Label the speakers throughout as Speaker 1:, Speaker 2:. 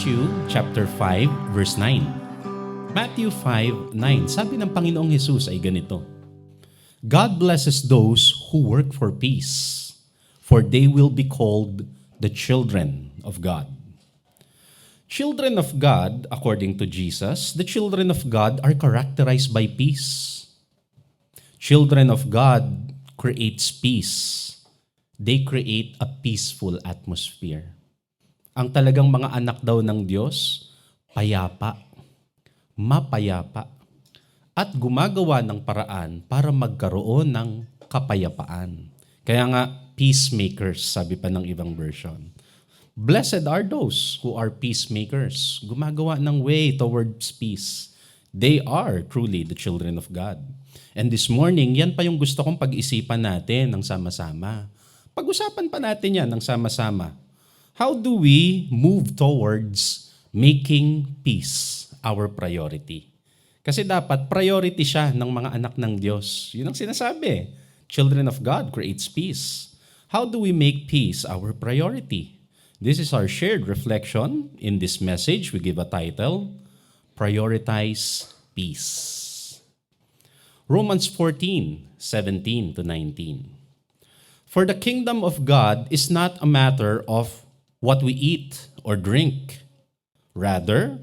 Speaker 1: Matthew chapter 5 verse 9. Matthew 5:9, sabi ng Panginoong Hesus ay ganito, God blesses those who work for peace, for they will be called the children of God. Children of God, according to Jesus, the children of God are characterized by peace. Children of God creates peace. They create a peaceful atmosphere. Ang talagang mga anak daw ng Diyos, payapa, mapayapa, at gumagawa ng paraan para magkaroon ng kapayapaan. Kaya nga, peacemakers, sabi pa ng ibang version. Blessed are those who are peacemakers, gumagawa ng way towards peace. They are truly the children of God. And this morning, yan pa yung gusto kong pag-isipan natin ng sama-sama. Pag-usapan pa natin yan ng sama-sama. How do we move towards making peace our priority? Kasi dapat priority siya ng mga anak ng Diyos. Yun ang sinasabi. Children of God creates peace. How do we make peace our priority? This is our shared reflection. In this message, we give a title, Prioritize Peace. Romans 14:17-19. For the kingdom of God is not a matter of what we eat or drink. Rather,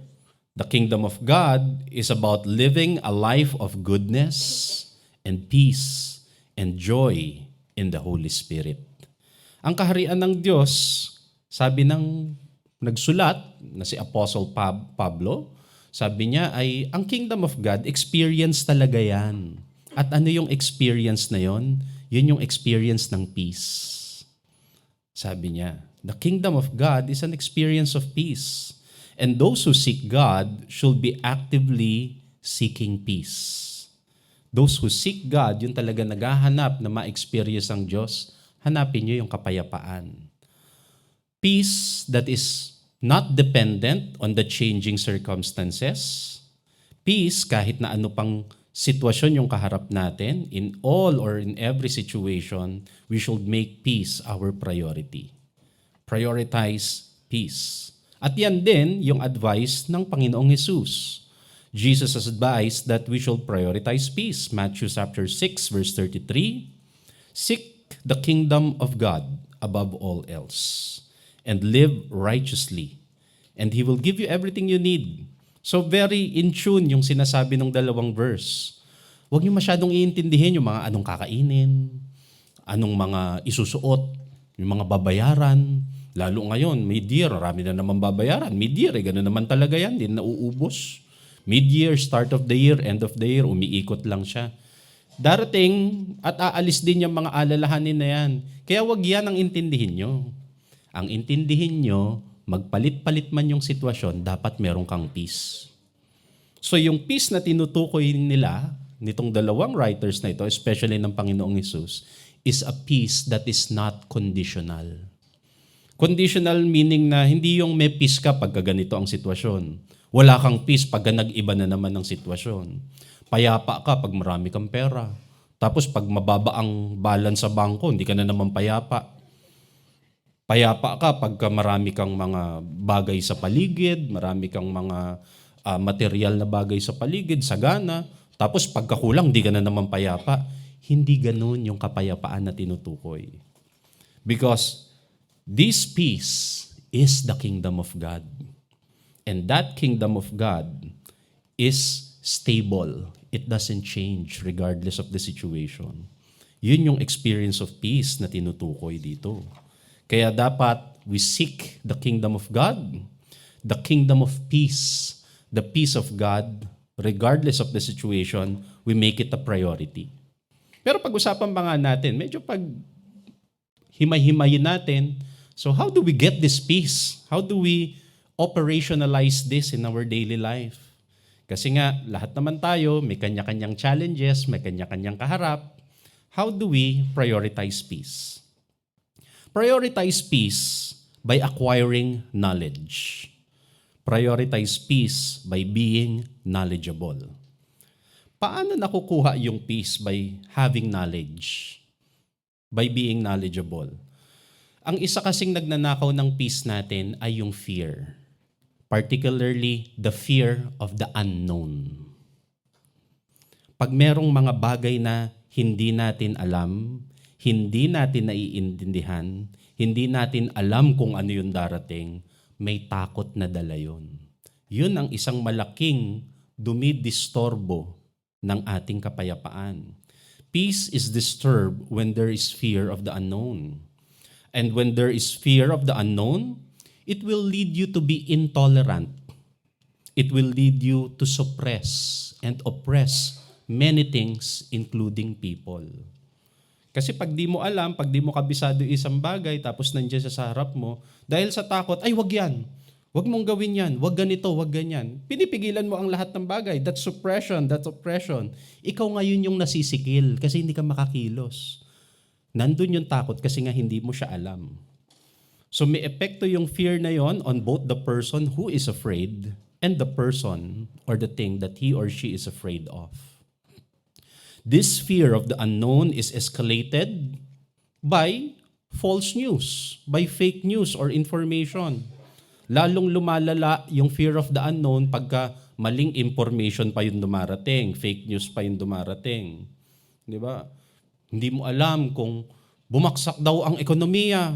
Speaker 1: the kingdom of God is about living a life of goodness and peace and joy in the Holy Spirit. Ang kaharian ng Diyos, sabi ng nagsulat na si Apostle Pablo, sabi niya ay ang kingdom of God, experience talaga yan. At ano yung experience na yon? Yun yung experience ng peace. Sabi niya, the kingdom of God is an experience of peace. And those who seek God should be actively seeking peace. Those who seek God, yun talaga naghahanap na ma-experience ang Diyos, hanapin niyo yung kapayapaan. Peace that is not dependent on the changing circumstances. Peace kahit na ano pang sitwasyon yung kaharap natin, in all or in every situation, we should make peace our priority. Prioritize peace. At yan din yung advice ng Panginoong Hesus. Jesus has advised that we should prioritize peace. Matthew chapter 6 verse 33, seek the kingdom of God above all else, and live righteously, and He will give you everything you need. So very in tune yung sinasabi ng dalawang verse. Huwag niyo masyadong iintindihin yung mga anong kakainin, anong mga isusuot, yung mga babayaran. Lalo ngayon, mid-year, marami na naman babayaran. Mid-year, gano'n naman talaga yan, din nauubos. Mid-year, start of the year, end of the year, umiikot lang siya. Darating at aalis din yung mga alalahanin na yan. Kaya wag yan ang intindihin nyo. Ang intindihin nyo, magpalit-palit man yung sitwasyon, dapat meron kang peace. So yung peace na tinutukoy nila, nitong dalawang writers na ito, especially ng Panginoong Hesus, is a peace that is not conditional. Conditional meaning na hindi yung may peace ka pagka ganito ang sitwasyon. Wala kang peace pagka nag-iba na naman ang sitwasyon. Payapa ka pag marami kang pera. Tapos pag mababa ang balance sa bangko, hindi ka na naman payapa. Payapa ka pagka marami kang mga bagay sa paligid, marami kang mga material na bagay sa paligid, sagana. Tapos pagkakulang, di ka na naman payapa. Hindi ganun yung kapayapaan na tinutukoy. Because this peace is the kingdom of God. And that kingdom of God is stable. It doesn't change regardless of the situation. Yun yung experience of peace na tinutukoy dito. Kaya dapat we seek the kingdom of God, the kingdom of peace, the peace of God, regardless of the situation, we make it a priority. Pero pag-usapan pa nga natin, medyo pag himay-himayin natin, so how do we get this peace? How do we operationalize this in our daily life? Kasi nga, lahat naman tayo, may kanya-kanyang challenges, may kanya-kanyang kaharap. How do we prioritize peace? Prioritize peace by acquiring knowledge. Prioritize peace by being knowledgeable. Paano nakukuha yung peace by having knowledge? By being knowledgeable. Ang isa kasing nagnanakaw ng peace natin ay yung fear. particularly the fear of the unknown. Pag merong mga bagay na hindi natin alam, hindi natin naiintindihan, hindi natin alam kung ano yung darating, may takot na dala yun. Yun ang isang malaking dumidistorbo ng ating kapayapaan. Peace is disturbed when there is fear of the unknown. And when there is fear of the unknown, it will lead you to be intolerant. It will lead you to suppress and oppress many things, including people. Kasi pag di mo alam, pag di mo kabisado isang bagay, tapos nandiyan siya sa harap mo, dahil sa takot, ay wag yan. Wag mong gawin yan. Wag ganito, wag ganyan. Pinipigilan mo ang lahat ng bagay. That's suppression, that's oppression. Ikaw ngayon yung nasisikil kasi hindi ka makakilos. Nandun yung takot kasi nga hindi mo siya alam. So may epekto yung fear na yon on both the person who is afraid and the person or the thing that he or she is afraid of. This fear of the unknown is escalated by false news, by fake news or information. Lalong lumalala yung fear of the unknown pagka maling information pa yung dumarating, fake news pa yung dumarating. Di ba? Hindi mo alam kung bumaksak daw ang ekonomiya.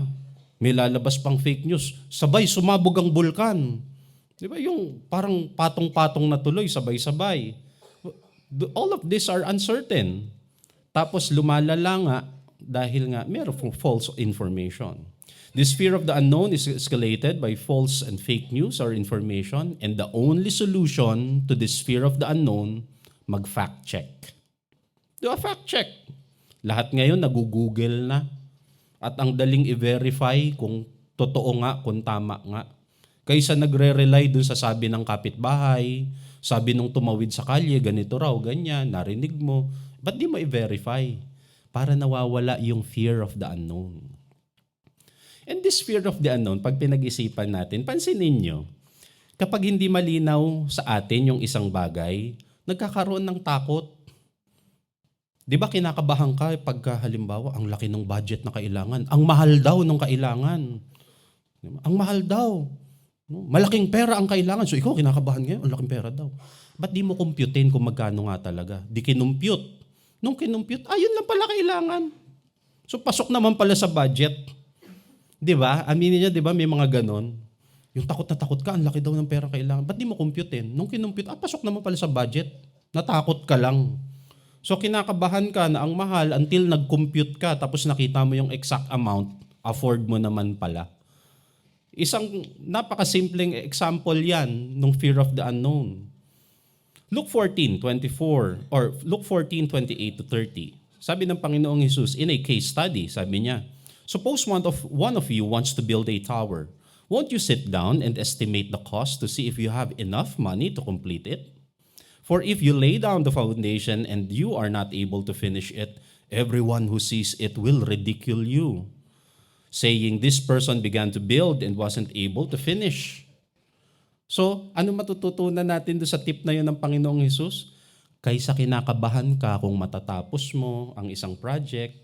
Speaker 1: May lalabas pang fake news. Sabay sumabog ang bulkan. Di ba? Yung parang patong-patong na tuloy, sabay-sabay. All of these are uncertain. Tapos lumalala nga dahil nga mayroong false information. This fear of the unknown is escalated by false and fake news or information, and the only solution to this fear of the unknown, mag-fact check. Do a fact check. Lahat ngayon nag-google na. At ang daling i-verify kung totoo nga, kung tama nga. Kaysa nagre-rely dun sa sabi ng kapitbahay, sabi nung tumawid sa kalye, ganito raw, ganyan, narinig mo. Ba't di mo i-verify? Para nawawala yung fear of the unknown. And this fear of the unknown, pag pinag-isipan natin, pansinin nyo, kapag hindi malinaw sa atin yung isang bagay, nagkakaroon ng takot. Di ba kinakabahan ka pagka halimbawa, ang laki ng budget na kailangan, ang mahal daw ng kailangan. Ang mahal daw. Malaking pera ang kailangan. So ikaw kinakabahan ngayon, ang laking pera daw. Ba't di mo computein kung magkano nga talaga? Di kinumpute. Nung kinumpute, ayun lang pala kailangan. So pasok naman pala sa budget. Di ba? Aminin niya, di ba, may mga ganon. Yung takot na takot ka, ang laki daw ng pera kailangan. Ba't di mo computein? Nung kinumpute, pasok naman pala sa budget. Natakot ka lang. So kinakabahan ka na ang mahal until nag-compute ka tapos nakita mo yung exact amount, afford mo naman pala. Isang napakasimpleng example yan ng fear of the unknown. Luke 14:24 or Luke 14:28 to 30. Sabi ng Panginoong Jesus in a case study, sabi niya, suppose one of you wants to build a tower. Won't you sit down and estimate the cost to see if you have enough money to complete it? For if you lay down the foundation and you are not able to finish it, everyone who sees it will ridicule you, saying, this person began to build and wasn't able to finish. So, ano matututunan natin doon sa tip na yun ng Panginoong Jesus? Kaysa kinakabahan ka kung matatapos mo ang isang project,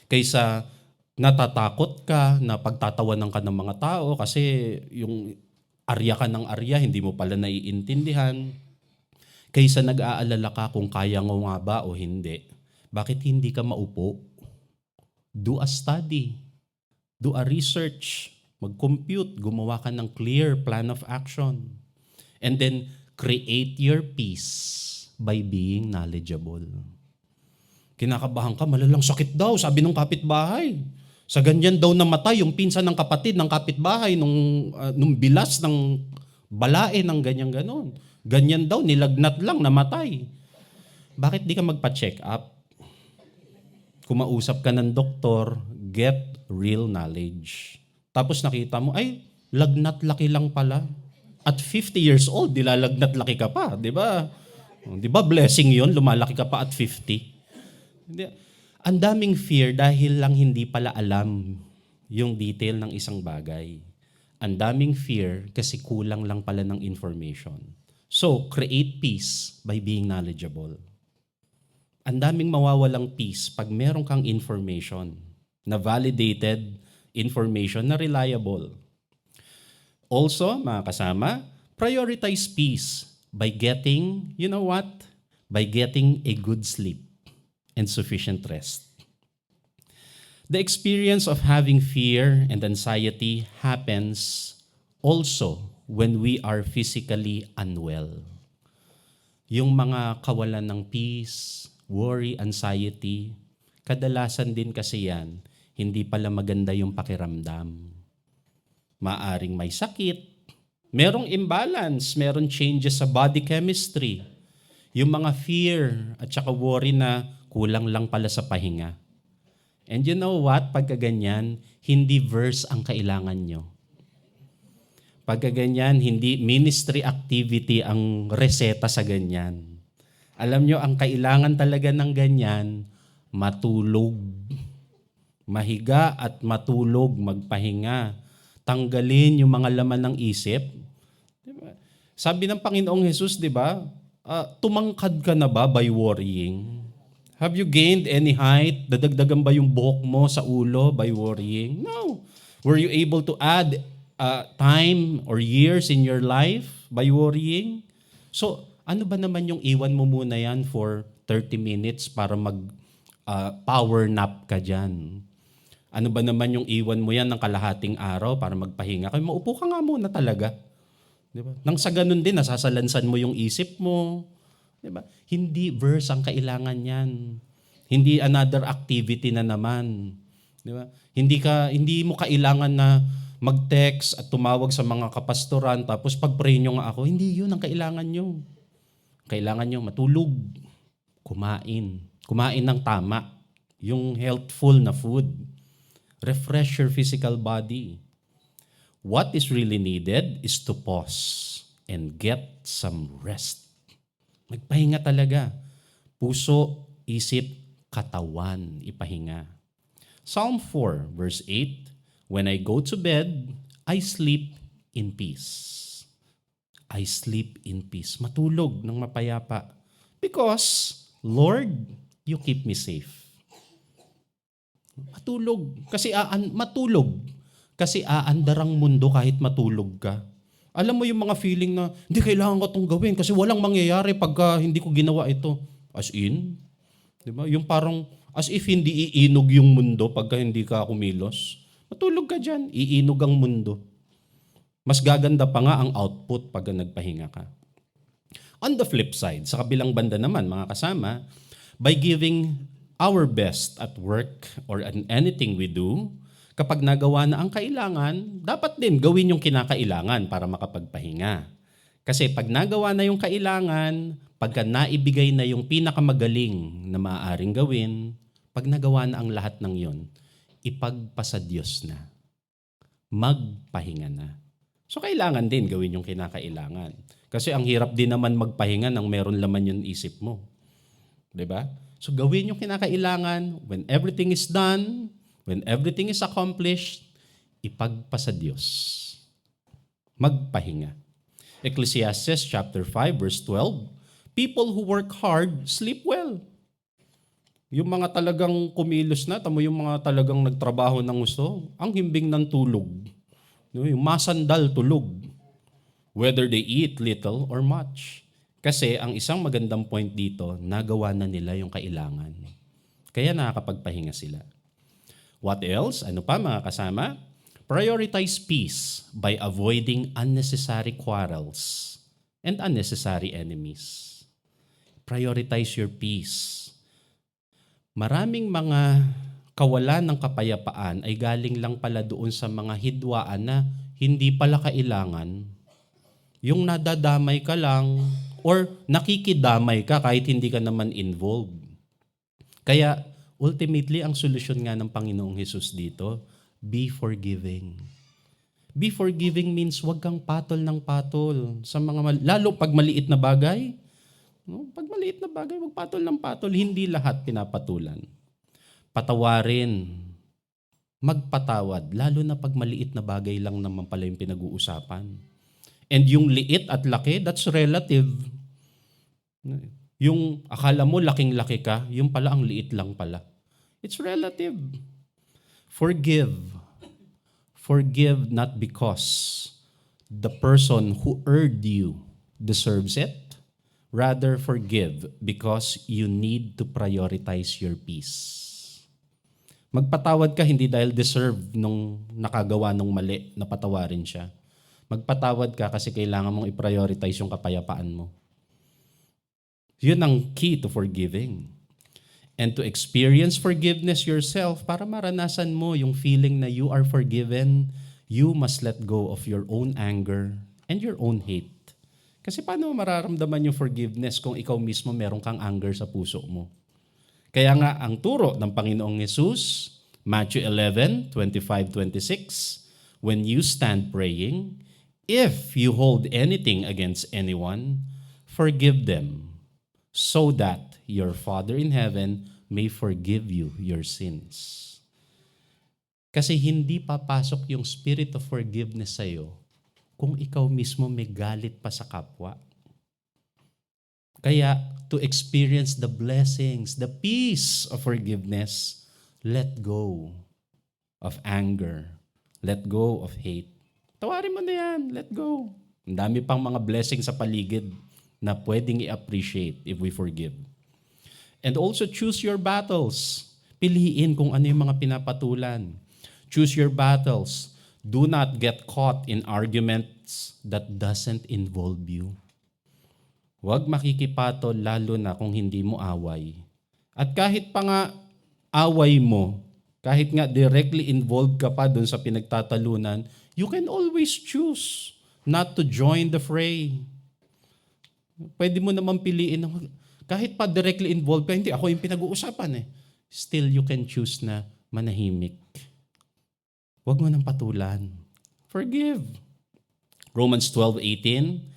Speaker 1: kaysa natatakot ka na pagtatawanan ka ng mga tao kasi yung arya ka ng arya, hindi mo pala naiintindihan, kaysa nag-aalala ka kung kaya mo nga ba o hindi, bakit hindi ka maupo? Do a study. Do a research. Mag-compute. Gumawa ka ng clear plan of action. And then, create your peace by being knowledgeable. Kinakabahan ka, malalang sakit daw, sabi ng kapitbahay. Sa ganyan daw namatay yung pinsan ng kapatid ng kapitbahay nung bilas ng balae ng ganyan-ganon. Ganyan daw, nilagnat lang, namatay. Bakit di ka magpa-check up? Kumausap ka ng doktor, get real knowledge. Tapos nakita mo, ay, lagnat laki lang pala. At 50 years old, dilalagnat laki ka pa, di ba? Di ba blessing yon, lumalaki ka pa at 50? Ang daming fear dahil lang hindi pala alam yung detail ng isang bagay. Ang daming fear kasi kulang lang pala ng information. So, create peace by being knowledgeable. Ang daming mawawalang peace pag meron kang information na validated information na reliable. Also, mga kasama, Prioritize peace by getting, you know what? By getting a good sleep and sufficient rest. The experience of having fear and anxiety happens also when we are physically unwell. Yung mga kawalan ng peace, worry, anxiety, kadalasan din kasi yan, hindi pala maganda yung pakiramdam. Maaring may sakit, merong imbalance, merong changes sa body chemistry. Yung mga fear at saka worry na kulang lang pala sa pahinga. And you know what? Pagka ganyan, hindi verse ang kailangan nyo. Pagka ganyan, hindi ministry activity ang reseta sa ganyan. Alam nyo, ang kailangan talaga ng ganyan, matulog. Mahiga at matulog, magpahinga. Tanggalin yung mga laman ng isip. Diba? Sabi ng Panginoong Jesus, di ba? Tumangkad ka na ba by worrying? Have you gained any height? Dadagdagan ba yung buhok mo sa ulo by worrying? No. Were you able to add time or years in your life by worrying? So, ano ba naman yung iwan mo muna yan for 30 minutes para power nap ka dyan? Ano ba naman yung iwan mo yan ng kalahating araw para magpahinga? Kaya maupo ka nga muna talaga. Diba? Nang sa ganun din, nasasalansan mo yung isip mo. Diba? Hindi verse ang kailangan yan. Hindi another activity na naman. Diba? Hindi mo kailangan na mag-text at tumawag sa mga kapastoran tapos pag-pray nyo nga ako. Hindi yun ang kailangan nyo. Kailangan nyo matulog, kumain. Kumain ng tama. Yung healthful na food. Refresh your physical body. What is really needed is to pause and get some rest. Magpahinga talaga. Puso, isip, katawan, ipahinga. Psalm 4 verse 8, when I go to bed, I sleep in peace. I sleep in peace. Matulog ng mapayapa. Because, Lord, you keep me safe. Matulog. Matulog. Kasi aandar ang mundo kahit matulog ka. Alam mo yung mga feeling na, hindi kailangan ko itong gawin kasi walang mangyayari pagka hindi ko ginawa ito. As in, di ba? Yung parang, as if hindi iinog yung mundo pagka hindi ka kumilos. Matulog ka dyan, iinog ang mundo. Mas gaganda pa nga ang output pagka nagpahinga ka. On the flip side, sa kabilang banda naman, mga kasama, by giving our best at work or in anything we do, kapag nagawa na ang kailangan, dapat din gawin yung kinakailangan para makapagpahinga. Kasi pag nagawa na yung kailangan, pagka naibigay na yung pinakamagaling na maaaring gawin, pag nagawa na ang lahat ng yon, ipagpasa Diyos na. Magpahinga na. So kailangan din gawin yung kinakailangan. Kasi ang hirap din naman magpahinga nang meron laman yung isip mo. 'Di ba? So gawin yung kinakailangan. When everything is done, when everything is accomplished, ipagpasa Diyos. Magpahinga. Ecclesiastes chapter 5 verse 12, people who work hard sleep well. Yung mga talagang kumilos na, tamo yung mga talagang nagtrabaho ng gusto, ang himbing ng tulog. Yung masandal tulog. Whether they eat little or much. Kasi ang isang magandang point dito, nagawa na nila yung kailangan. Kaya nakakapagpahinga sila. What else? Ano pa mga kasama? Prioritize peace by avoiding unnecessary quarrels and unnecessary enemies. Prioritize your peace. Maraming mga kawalan ng kapayapaan ay galing lang pala doon sa mga hidwaan na hindi pala kailangan. Yung nadadamay ka lang or nakikidamay ka kahit hindi ka naman involved. Kaya ultimately, ang solusyon nga ng Panginoong Hesus dito, be forgiving. Be forgiving means wag kang patol ng patol sa mga lalo pag maliit na bagay. No? Pag maliit na bagay, wag patol ng patol, hindi lahat pinapatulan. Patawarin. Magpatawad, lalo na pag maliit na bagay lang naman pala yung pinag-uusapan. And yung liit at laki, that's relative. Yung akala mo laking-laki ka, yung pala ang liit lang pala. It's relative. Forgive. Forgive not because the person who erred you deserves it. Rather, forgive because you need to prioritize your peace. Magpatawad ka hindi dahil deserve nung nakagawa nung mali na patawarin siya. Magpatawad ka kasi kailangan mong i-prioritize yung kapayapaan mo. Yun ang key to forgiving. And to experience forgiveness yourself, para maranasan mo yung feeling na you are forgiven, you must let go of your own anger and your own hate. Kasi paano mararamdaman yung forgiveness kung ikaw mismo meron kang anger sa puso mo? Kaya nga, ang turo ng Panginoong Yesus, Matthew 11:25-26, when you stand praying, if you hold anything against anyone, forgive them, so that your Father in heaven may forgive you your sins. Kasi hindi papasok yung spirit of forgiveness sa'yo kung ikaw mismo may galit pa sa kapwa. Kaya, to experience the blessings, the peace of forgiveness, let go of anger. Let go of hate. Tawarin mo na yan. Let go. Ang dami pang mga blessings sa paligid na pwedeng i-appreciate if we forgive. And also choose your battles. Piliin kung ano yung mga pinapatulan. Choose your battles. Do not get caught in arguments that doesn't involve you. Huwag makikipatol lalo na kung hindi mo away. At kahit pa nga away mo, kahit nga directly involved ka pa dun sa pinagtatalunan, you can always choose not to join the fray. Pwede mo naman piliin, kahit pa directly involved ka, hindi ako yung pinag-uusapan eh. Still, you can choose na manahimik. Huwag mo nang patulan. Forgive. Romans 12:18,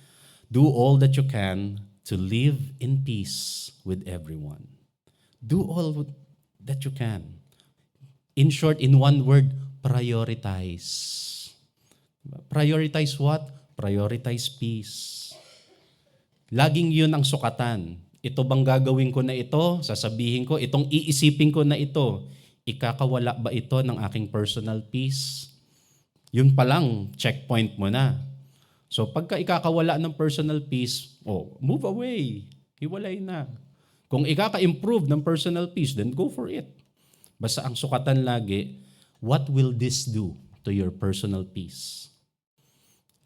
Speaker 1: do all that you can to live in peace with everyone. Do all that you can. In short, in one word, prioritize. Prioritize what? Prioritize peace. Laging yun ang sukatan. Ito bang gagawin ko na ito? Sasabihin ko, itong iisipin ko na ito, ikakawala ba ito ng aking personal peace? Yun palang checkpoint mo na. So pagka ikakawala ng personal peace, move away. Hiwalay na. Kung ikaka-improve ng personal peace, then go for it. Basta ang sukatan lagi, what will this do to your personal peace?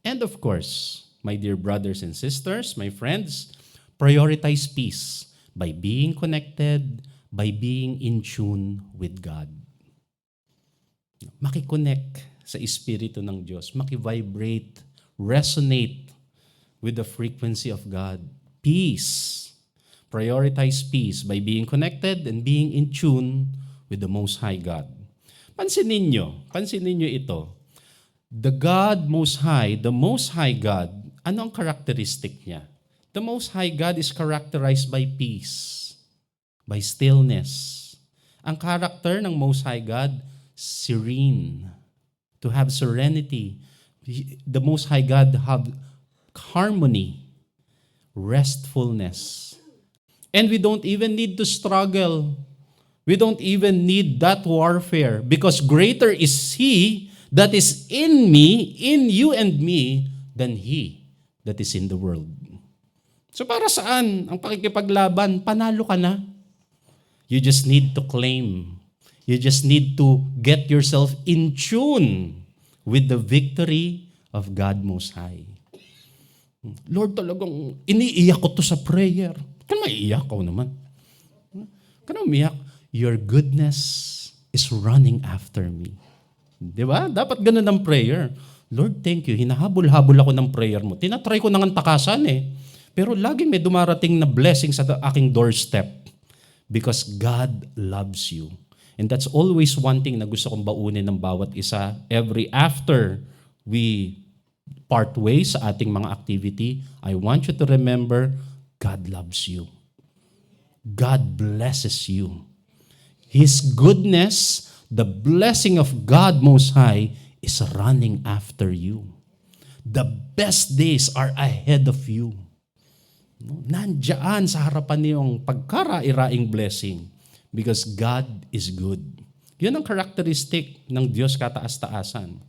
Speaker 1: And of course, my dear brothers and sisters, my friends, prioritize peace by being connected, by being in tune with God. Makiconnect sa Espiritu ng Diyos, makivibrate, resonate with the frequency of God. Peace. Prioritize peace by being connected and being in tune with the Most High God. Pansinin ninyo ito. The God Most High, the Most High God, ano ang characteristic niya? The Most High God is characterized by peace, by stillness. Ang character ng Most High God, serene, to have serenity. The Most High God have harmony, restfulness. And we don't even need to struggle. We don't even need that warfare because greater is He that is in me, in you and me, than He that is in the world. So para saan ang pakikipaglaban? Panalo ka na. You just need to claim. You just need to get yourself in tune with the victory of God Most High. Lord, talagang iniiyak ko to sa prayer. Kaya maiiyak ko naman. Kaya umiyak. Your goodness is running after me. Di ba? Dapat ganun ang prayer. Lord, thank you. Hinahabol-habol ako ng prayer mo. Tinatry ko nang takasan eh. Pero laging may dumarating na blessing sa aking doorstep. Because God loves you. And that's always one thing na gusto kong baunin ng bawat isa. Every after we part ways sa ating mga activity, I want you to remember, God loves you. God blesses you. His goodness, the blessing of God Most High is running after you. The best days are ahead of you. Nandiyan sa harapan niyong pagkarairaing blessing because God is good. Yun ang characteristic ng Diyos kataas-taasan.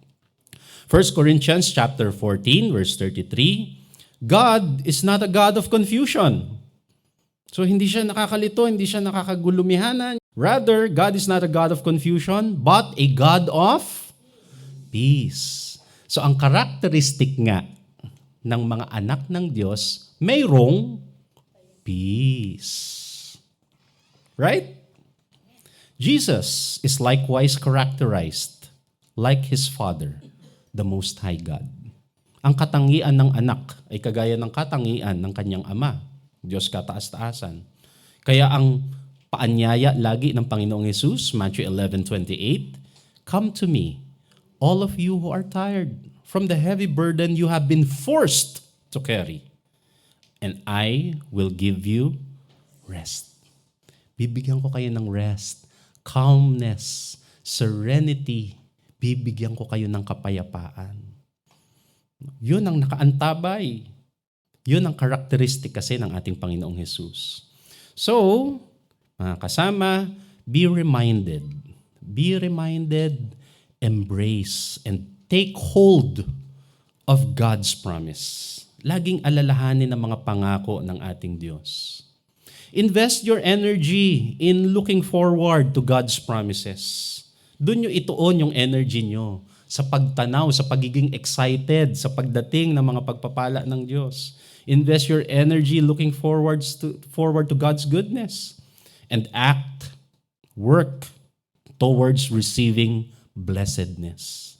Speaker 1: 1 Corinthians chapter 14, verse 33, God is not a God of confusion. So hindi siya nakakalito, hindi siya nakakagulumihanan. Rather, God is not a God of confusion, but a God of peace. So ang karakteristik nga ng mga anak ng Diyos, mayroong peace. Right? Jesus is likewise characterized like His Father, the Most High God. Ang katangian ng anak ay kagaya ng katangian ng kanyang Ama, Diyos kataas-taasan. Kaya ang paanyaya lagi ng Panginoong Hesus, Matthew 11:28, "Come to me, all of you who are tired from the heavy burden you have been forced to carry, and I will give you rest." Bibigyan ko kayo ng rest, calmness, serenity. Bibigyan ko kayo ng kapayapaan. Yun ang nakaantabay. Yun ang karakteristik kasi ng ating Panginoong Hesus. So, mga kasama, be reminded, embrace, and take hold of God's promise. Laging alalahanin ang mga pangako ng ating Diyos. Invest your energy in looking forward to God's promises. Doon nyo ituon yung energy nyo sa pagtanaw, sa pagiging excited, sa pagdating ng mga pagpapala ng Diyos. Invest your energy looking forward to God's goodness. And work towards receiving blessedness.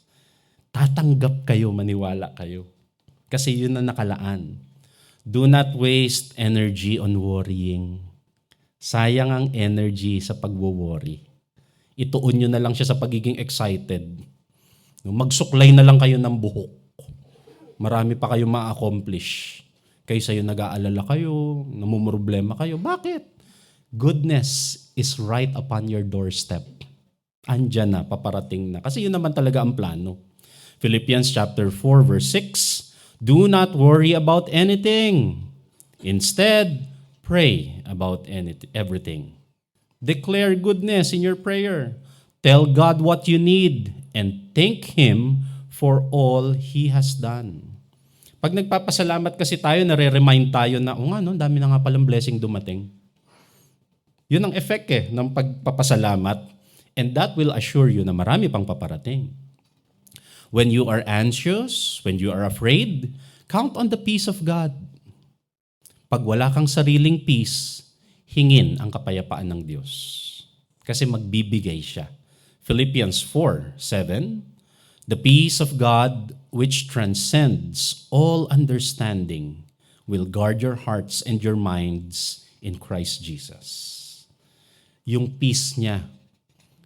Speaker 1: Tatanggap kayo, maniwala kayo. Kasi yun ang nakalaan. Do not waste energy on worrying. Sayang ang energy sa pagwo-worry. Ituon nyo na lang siya sa pagiging excited. Magsuklay na lang kayo ng buhok. Marami pa kayong ma-accomplish. Kaysa yung nag-aalala kayo, namumroblema kayo. Bakit? Goodness is right upon your doorstep. Andyan na, paparating na. Kasi yun naman talaga ang plano. Philippians chapter 4 verse 6, "Do not worry about anything. Instead, pray about everything. Declare goodness in your prayer. Tell God what you need and thank Him for all He has done." Pag nagpapasalamat kasi tayo, nare-remind tayo na, dami na nga palang blessing dumating. Yun ang effect ng pagpapasalamat, and that will assure you na marami pang paparating. When you are anxious, when you are afraid, count on the peace of God. Pag wala kang sariling peace, hingin ang kapayapaan ng Diyos. Kasi magbibigay siya. Philippians 4:7, "The peace of God which transcends all understanding will guard your hearts and your minds in Christ Jesus." Yung peace niya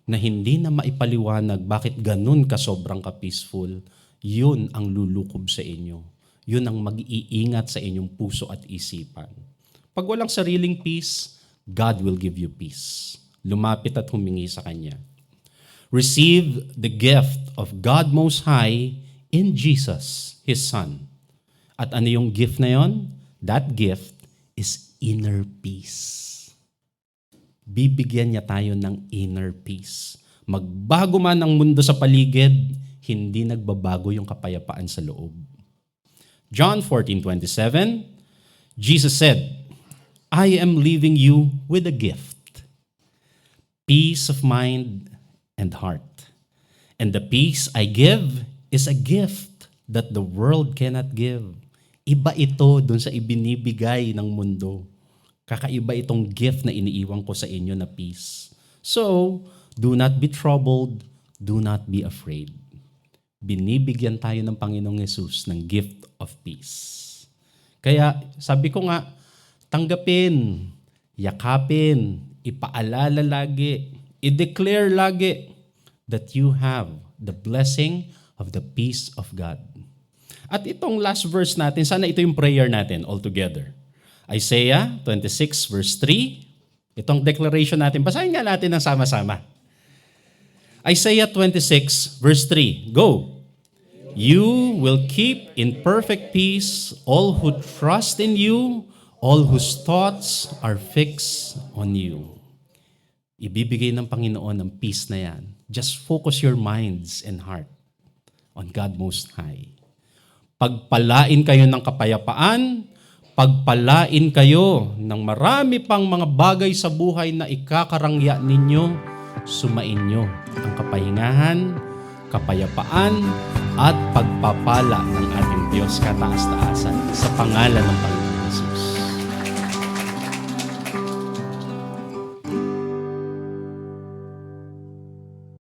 Speaker 1: na hindi na maipaliwanag bakit ganun ka sobrang ka-peaceful, yun ang lulukob sa inyo. Yun ang mag-iingat sa inyong puso at isipan. Pag walang sariling peace, God will give you peace. Lumapit at humingi sa Kanya. Receive the gift of God Most High in Jesus, His Son. At ano yung gift na yon? That gift is inner peace. Bibigyan niya tayo ng inner peace. Magbago man ang mundo sa paligid, hindi nagbabago yung kapayapaan sa loob. John 14:27, Jesus said, "I am leaving you with a gift, peace of mind and heart. And the peace I give is a gift that the world cannot give." Iba ito dun sa ibinibigay ng mundo. Kakaiba itong gift na iniiwan ko sa inyo na peace. So, do not be troubled, do not be afraid. Binibigyan tayo ng Panginoong Hesus ng gift of peace. Kaya sabi ko nga, tanggapin, yakapin, ipaalala lagi, i-declare lagi that you have the blessing of the peace of God. At itong last verse natin, sana ito yung prayer natin all together. Isaiah 26 verse 3. Itong declaration natin, basahin nga natin ng sama-sama. Isaiah 26 verse 3. Go. "You will keep in perfect peace all who trust in you, all whose thoughts are fixed on you." Ibibigay ng Panginoon ang peace na yan. Just focus your minds and heart on God Most High. Pagpalain kayo ng kapayapaan, pagpalain kayo ng marami pang mga bagay sa buhay na ikakarangya ninyo, sumainyo ang kapahingahan, kapayapaan, at pagpapala ng ating Diyos kataas-taasan sa pangalan ng Panginoon.